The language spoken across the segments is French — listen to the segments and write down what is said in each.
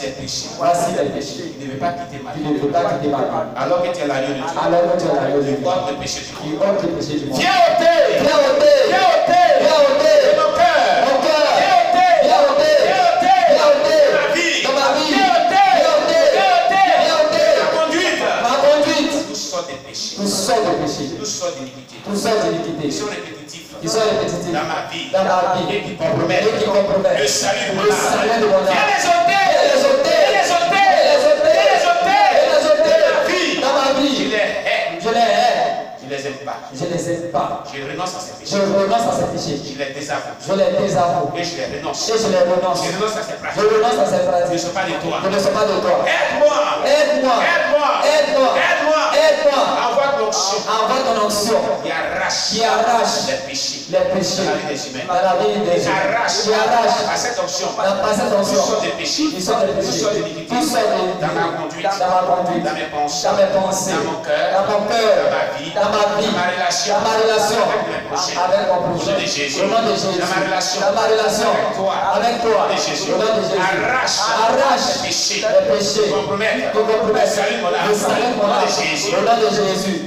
des péchés. Voici les péchés. Il ne veut pas quitter ma Tu vie. ne peux pas quitter ma vie. Alors que tu es l'agneau de Dieu. Alors que tu es l'agneau de Dieu. Tu ôtes le péché du Tu monde. ôtes le péché du monde. Viens ôter. Viens ôter. Viens ôter. Viens ôter. De mon cœur. Mon cœur. Viens ôter. Viens ôter. Viens ôter. Viens ôter. De ma vie. Dans ma vie. Viens ôter. Viens ôter. Viens ôter. Viens ôter. Ma conduite. Ma conduite. Tout sort des péchés. Tout sort de péché. Tout sort d'iniquité. Tout sort d'iniquité. Qui sont répétitifs. Qui sont répétitifs. Dans ma vie. Dans ma vie. Et qui compromettent. Et qui compromettent. Le salut de mon Le âme. salut de mon âme. Viens les ôter. Viens les ôter. Viens les ôter. Viens les ôter. Viens les ôter. Viens les ôter. De ma vie. Dans ma vie. Je les hais. Je les hais. Je les aime pas. Je les aime pas. Je renonce à ces Je péchés. renonce à ces péchés. Je les désavoue. Je les désavoue. Et je les renonce. Et je les renonce. Je renonce à ces Je pratiques. renonce à ces Je ne pratiques. suis pas de toi. Je ne suis pas de toi. Aide-moi. Aide-moi. Aide-moi. Aide-moi. Aide-moi. Aide-moi. Envoie l'onction Envoie ton onction qui arrache qui arrache les péchés. les péchés Dans la vie des humains. dans la vie des Qui gens. arrache Qui arrache à cette onction. à cette Tout onction. sort des péchés. Qui sort des Tout péchés. sort d'iniquité. Tout sort d'iniquité. Dans ma conduite. Dans ma conduite. Dans mes pensées. Dans mes pensées. Dans mon cœur. Dans mon cœur. Dans ma vie. Dans ma vie. Dans ma relation. Dans ma relation. Avec mes prochains. Avec mon Au nom prochain. de Jésus. Au nom de Jésus. Dans ma relation. Dans ma relation. Avec toi. Avec toi. Au nom de Jésus. Au nom de Jésus. Arrache les péchés. les péchés. Compromettre. Qui compromettent. Le salut de mon âme. Le salut de mon Au nom âme. de Jésus. Au nom de Jésus.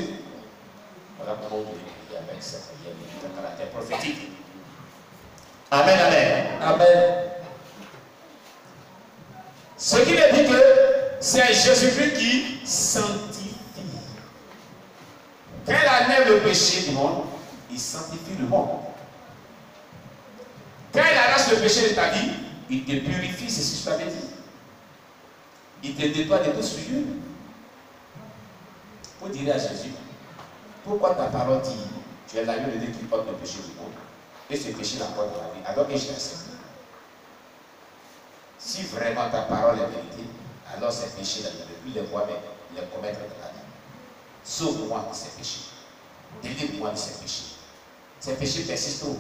Voilà comment vous priez avec cette prière de caractère prophétique. Amen, amen. Amen. Ce qui veut dire que c'est Jésus-Christ qui sanctifie. Quand il enlève le péché du monde, il sanctifie le monde. Quand il arrache le péché de ta vie, il te purifie, c'est ce que je t'avais dit. Il te nettoie de tout souillure. Vous direz à Jésus, pourquoi ta parole dit, tu es l'agneau de Dieu qui porte le péché du monde, et ce péché l'emporte dans la vie, alors que je l'ai accepté. Si vraiment ta parole est vérité, alors ces péchés-là, je ne vais plus les voir, mais les commettre dans la vie. Sauve-moi de ces péchés. Délivre-moi de ces péchés. Ces péchés persistent trop.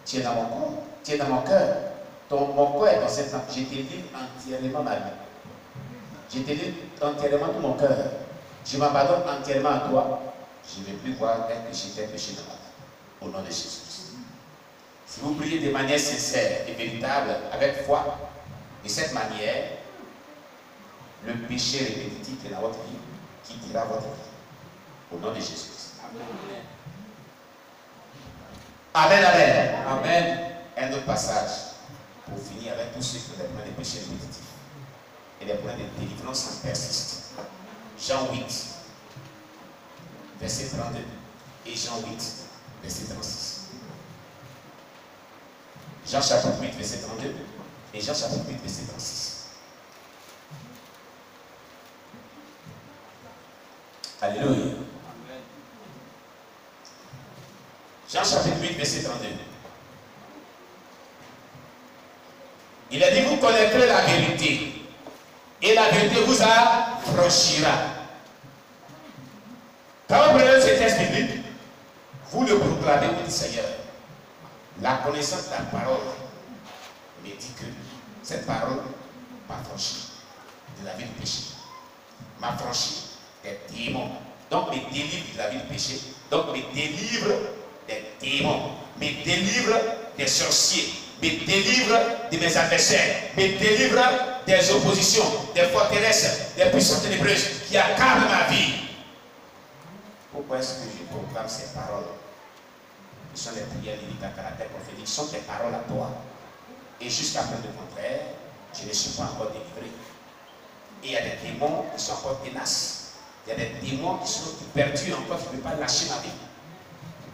Tu es dans mon corps, tu es dans mon cœur. Mon corps est dans cette lampe. Je te livre entièrement ma vie. Je te livre entièrement tout mon cœur. Je m'abandonne entièrement à toi. Je ne vais plus voir un péché dans ma vie. Au nom de Jésus. Si vous priez de manière sincère et véritable, avec foi, de cette manière, le péché répétitif est dans votre vie, quittera votre vie. Au nom de Jésus. Amen, amen. Amen. Un autre passage pour finir avec tous ceux qui ont des problèmes de péché répétitif et des problèmes de délivrance qui persistent. Jean 8, verset 32 et Jean 8, verset 36. Jean chapitre 8, verset 32 et Jean chapitre 8, verset 36. Alléluia. Jean chapitre 8, verset 32. Il a dit, vous connaîtrez la vérité, et la vérité vous affranchira. Quand vous prenez ce texte biblique, vous le proclamez, vous dites, Seigneur, la connaissance de la parole me dit que cette parole m'a franchi de la vie du péché, m'a franchi des démons, donc me délivre de la vie du péché, donc me délivre des démons, me délivre des sorciers, me délivre de mes adversaires, me délivre des oppositions, des forteresses, des puissances ténébreuses qui accablent ma vie. Pourquoi est-ce que je proclame ces paroles? Ce sont des prières lyriques à caractère prophétique, ce sont des paroles à toi. Et jusqu'à preuve du contraire, je ne suis pas encore délivré. Et il y a des démons qui sont encore tenaces. Il y a des démons qui sont perdus encore, qui ne peuvent pas lâcher ma vie.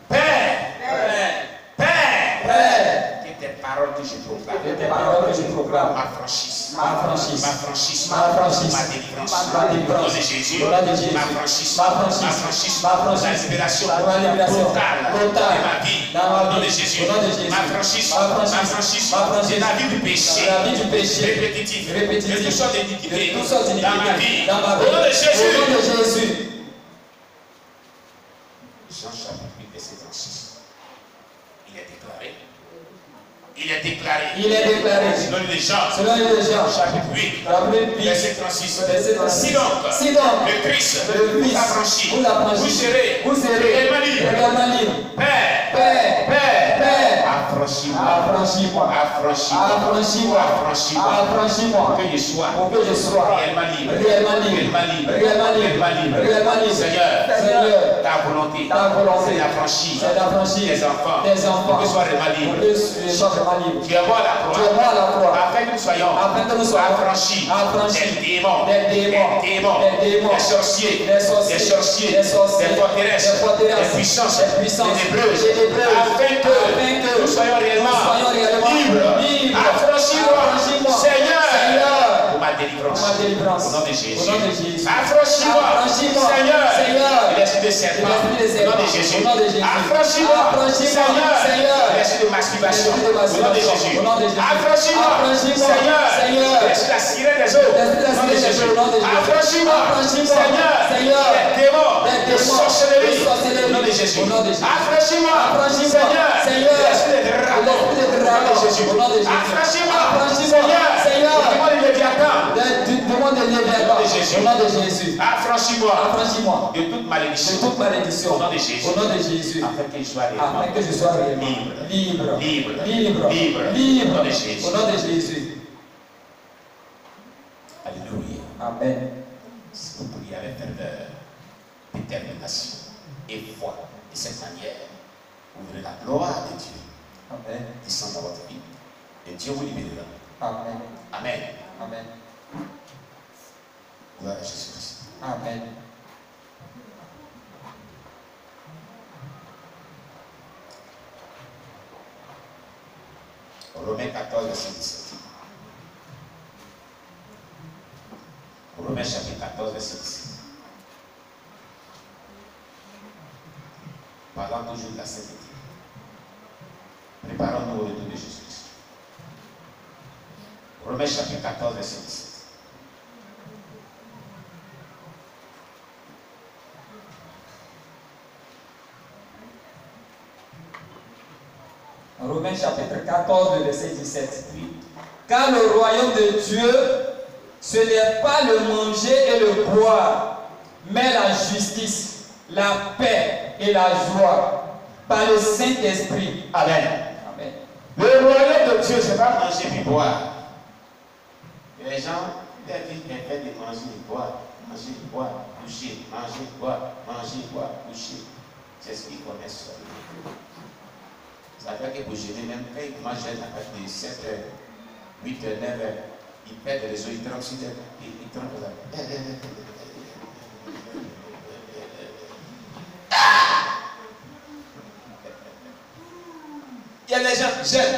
Père, que tes paroles que je proclame m'affranchissent, ma délivrance, au nom de Jésus, m'affranchissent, la libération totale de ma vie, au nom de Jésus, m'affranchissent de la vie du péché, répétitif, de toutes sortes d'iniquités dans ma vie, au nom de Jésus. Jean chapitre 8, verset 36. Il est déclaré. Selon les gens. Chapitre 8. Verset 36. Si donc, le Christ vous affranchit, vous serez également libre. Père, Affranchis-moi. Affranchis-moi. Affranchis-moi. Affranchis-moi. Affranchis-moi. Affranchis-moi. Pour que je sois réellement libre. libre. Réellement libre. Réellement libre. Seigneur, ta volonté, c'est d'affranchir tes enfants. Pour que soient vraiment libres. Tu es mort à la croix. Afin que nous soyons affranchis des démons, des sorciers, des forteresses, des puissances, des nébreuses. Afin que nous soyons réellement libres. Affranchis-moi, Seigneur, pour ma délivrance. Au nom de Jésus. Affranchis-moi, Seigneur, de l'esprit de serpent. Au nom de Jésus. Affranchis-moi, Seigneur, de l'esprit de masturbation. Au nom de Jésus. Affranchis-moi, Seigneur, de l'esprit de la sirène des eaux. Au nom de Jésus. Affranchis-moi, Seigneur, des démons, de sorcellerie. Au nom de Jésus. Affranchis-moi, Seigneur, de l'esprit de dragon. Au nom de Jésus. Affranchis-moi, Seigneur, du démon de Léviathan. Au nom de Jésus. Affranchis-moi de toute malédiction. Au nom de Jésus. Afin que je sois réellement libre. Au nom de Jésus. Au nom de Jésus. Alléluia. Amen. Si vous priez avec ferveur, détermination et foi, de cette manière, vous verrez la gloire de Dieu. Amen. Descendre dans votre vie. Et Dieu vous libérera. Amen. Amen. Amen. Gloire à Jésus-Christ. Amen. Romains 14, verset 17. Romains chapitre 14, verset 17. Parlant toujours de la sainteté. Préparons-nous au retour de Jésus-Christ. Romains chapitre 14, verset 17. Romains chapitre 14, verset 17. Oui. Car le royaume de Dieu, ce n'est pas le manger et le boire, mais la justice, la paix et la joie par le Saint-Esprit. Amen. Amen. Le royaume de Dieu, ce n'est pas manger et boire. Les gens, leur vie est faite de manger et boire, coucher, manger, boire, coucher. C'est ce qu'ils connaissent. Ça fait que pour jeûner, même quand ils mangent à partir de 7h, 8h, 9h, ils perdent les os, ils trempent sur terre, ils trempent là. Il y a des gens jeunes.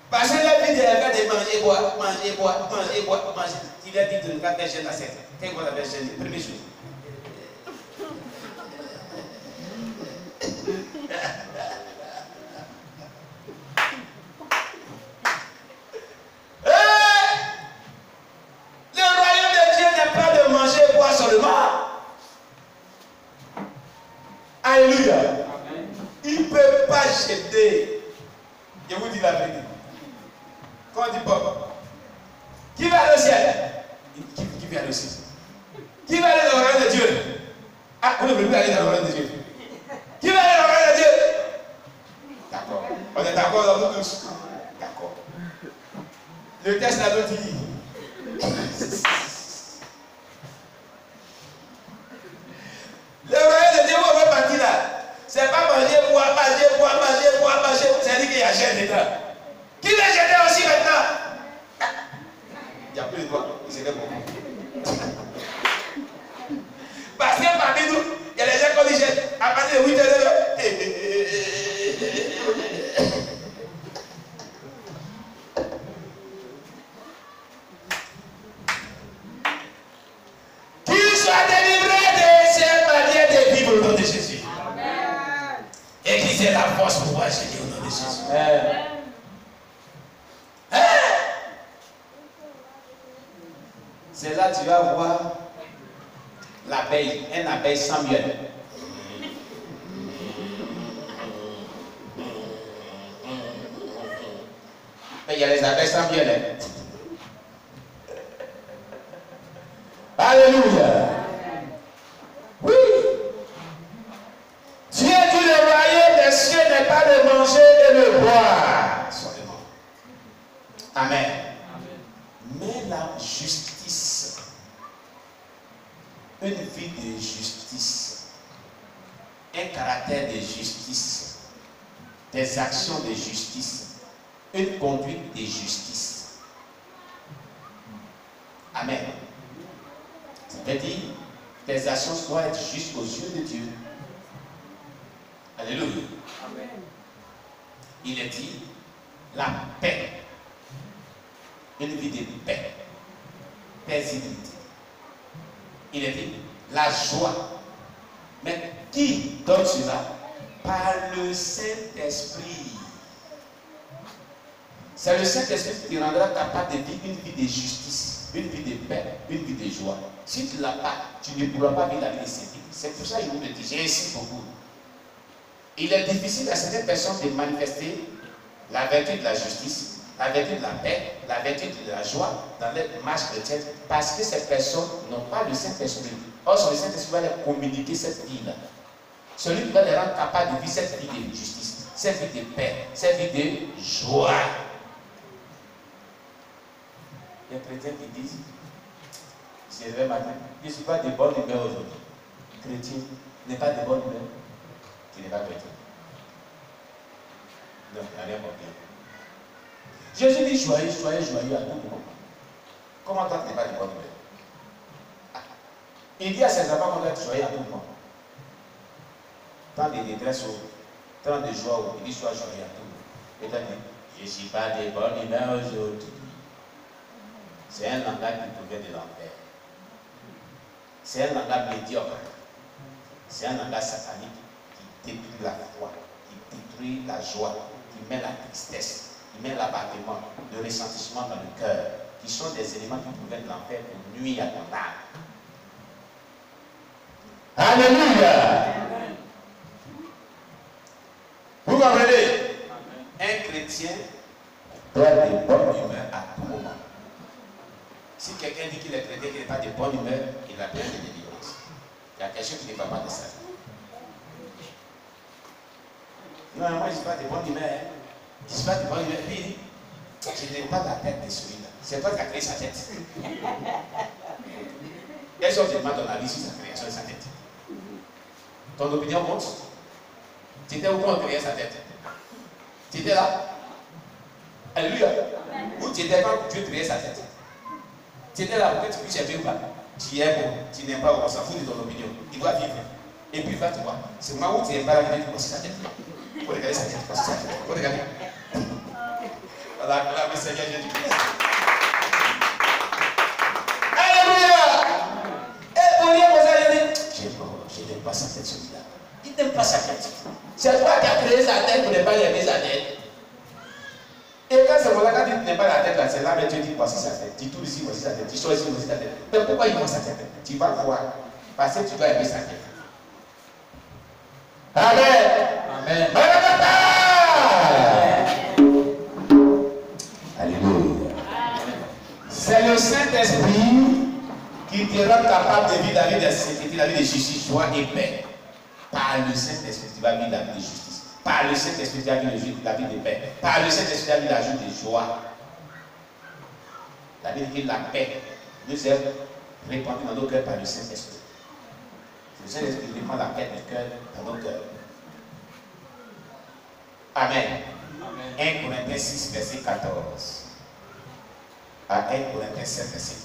Parce que la vie de manger, boire. Il a dit de ne pas faire jeûne à 7. Quand on va faire jeûne, le premier jour. Le royaume de Dieu n'est pas de manger et boire seulement. Alléluia. Il ne peut pas jeter. Je vous dis la vérité. Quand on dit Bob, qui va au ciel? Qui va au ciel? Qui va aller dans le royaume de Dieu? Ah, on ne veut plus aller dans le royaume de Dieu. Qui va aller dans le royaume de Dieu? D'accord. On est d'accord dans nous tous. D'accord. Le texte là nous dit. Le royaume de Dieu, on va partir là. C'est pas manger, boire. C'est-à-dire qu'il y a jeûne dedans. Qui va jeûner aussi maintenant? Il n'y a plus de quoi. C'est bon. Parce que parmi nous, il y a des gens qui disent à partir de 8h. Qu'il soit délivré de ces manières de vivre au nom de Jésus. Amen. Et qu'il ait la force pour pouvoir jeûner au nom de Jésus. Amen. C'est là que tu vas voir l'abeille, un abeille sans miel. Mais il y a les abeilles sans miel. Hein? Alléluia. Oui. Dieu dit le royaume des Amen. Mais la justice, une vie de justice, un caractère de justice, des actions de justice, une conduite de justice. Amen. Ça veut dire tes actions doivent être justes aux yeux de Dieu. Alléluia. Amen. Il est dit la paix. Une vie de paix. Paisibilité. Il est dit la joie. Mais qui donne cela? Par le Saint-Esprit. C'est le Saint-Esprit qui te rendra capable de vivre une vie de justice, une vie de paix, une vie de joie. Si tu ne l'as pas, tu ne pourras pas vivre la vie de sainteté. C'est pour ça que je vous le dis, j'insiste beaucoup. Il est difficile à certaines personnes de manifester la vertu de la justice, la vertu de la paix, la vertu de la joie dans leur marche chrétienne, parce que ces personnes n'ont pas le Saint-Esprit. Or, le Saint-Esprit va leur communiquer cette vie-là. Celui qui va les rendre capables de vivre cette vie de justice, cette vie de paix, cette vie de joie. Les chrétiens qui disent, c'est vrai matin, je ne suis pas de bonne humeur aujourd'hui. Chrétien n'est pas de bonne humeur, tu n'es pas chrétien. Non, il n'y a rien compris. Jésus dit joyeux, joyeux, joyeux à tout moment. Comment toi tu n'es pas de bonne humeur? Il dit à ses enfants qu'on doit être joyeux à tout moment. Tant de détresse, tant de joie, il dit sois joyeux à tout moment. Et toi tu dis, je ne suis pas de bonne humeur aujourd'hui. C'est un langage qui provient de l'enfer. C'est un langage médiocre. C'est un langage satanique qui détruit la foi, qui détruit la joie, qui met la tristesse, qui met l'abattement, le ressentiment dans le cœur, qui sont des éléments qui proviennent de l'enfer pour nuire à ton âme. Alléluia! Vous comprenez? Un chrétien doit être de bonne humeur à tout moment. Si quelqu'un dit qu'il est chrétien, qu'il n'est pas de bonne humeur, il a besoin de délivrance. Il y a quelque chose qui ne va pas de ça. Non, moi je ne suis pas de bonne humeur. Je ne suis pas de bonne humeur. Puis, je n'ai pas la tête de celui-là. C'est toi qui as créé sa tête. Quelle chose te demande dans la vie sur sa création de sa tête? Ton opinion compte? Tu étais où quand on créait sa tête? Tu étais là? Alléluia. Où tu étais quand Dieu créait sa tête? Tu étais là pour que tu puisses aimer ou pas? Tu aimes ou tu n'aimes pas, on s'en fout de ton opinion. Il doit vivre. Et puis il va te voir. C'est le moment où tu n'aimes pas la vie, tu vois sa tête. Il faut regarder sa tête. Il faut regarder. Voilà, là, le Seigneur Jésus-Christ. Alléluia! Et pour rien, je n'aime pas sa tête, celui-là. Il n'aime pas sa tête. C'est toi qui as créé sa tête pour ne pas aimer sa tête. Et quand c'est voilà, quand tu n'aimes pas la tête, là, c'est là que tu dis voici sa tête. Tu tournes ici, voici sa tête. Tu sors ici, voici sa tête. Mais pourquoi il voit sa tête? Tu vas voir. Parce que tu dois aimer sa tête. Amen. Amen. Alléluia. C'est le Saint-Esprit qui te rend capable de vivre la vie de sécurité, la vie de justice, joie et paix. Par le Saint-Esprit, tu vas vivre la vie de justice. Par le Saint-Esprit, tu vas vivre la vie de paix. Par le Saint-Esprit, tu vas vivre la vie de joie. La vie de la paix nous est répandue dans nos cœurs par le Saint-Esprit. Le Saint-Esprit répand la paix du cœur dans nos cœurs. Amen. Amen. 1 Corinthiens 6, verset 14. À 1 Corinthiens 7, verset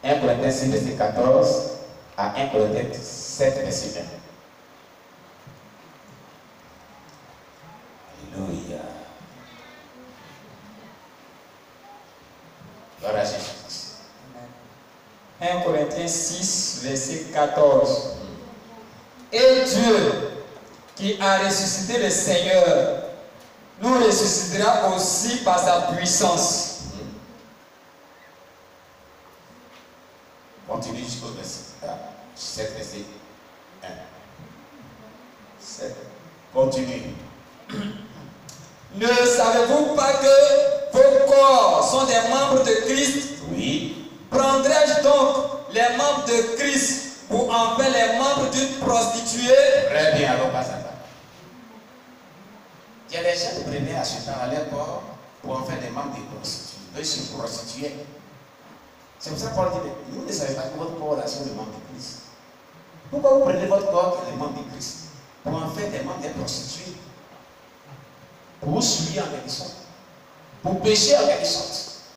1. 1 Corinthiens 6, verset 14 à 1 Corinthiens 7, verset 20. Alléluia. Gloire à Jésus. 1 Corinthiens 6, verset 14. Et Dieu, qui a ressuscité le Seigneur, nous ressuscitera aussi par sa puissance. Continue jusqu'au verset 7, verset 1. 7. Continue. Ne savez-vous pas que vos corps sont des membres de Christ? Oui. Prendrais-je donc les membres de Christ pour en faire les membres d'une prostituée? Très bien, alors passe à ça. Il y a des gens qui prenaient à ce temps leur corps pour en faire des membres de prostituées. Eux se prostituaient. C'est pour ça que Paul dit, mais vous ne savez pas que votre corps là sont les membres de Christ. Pourquoi vous prenez votre corps qui est les membres de Christ pour en faire des membres des prostituées? Pour vous souiller en quelque sorte. Pour pécher en quelque sorte.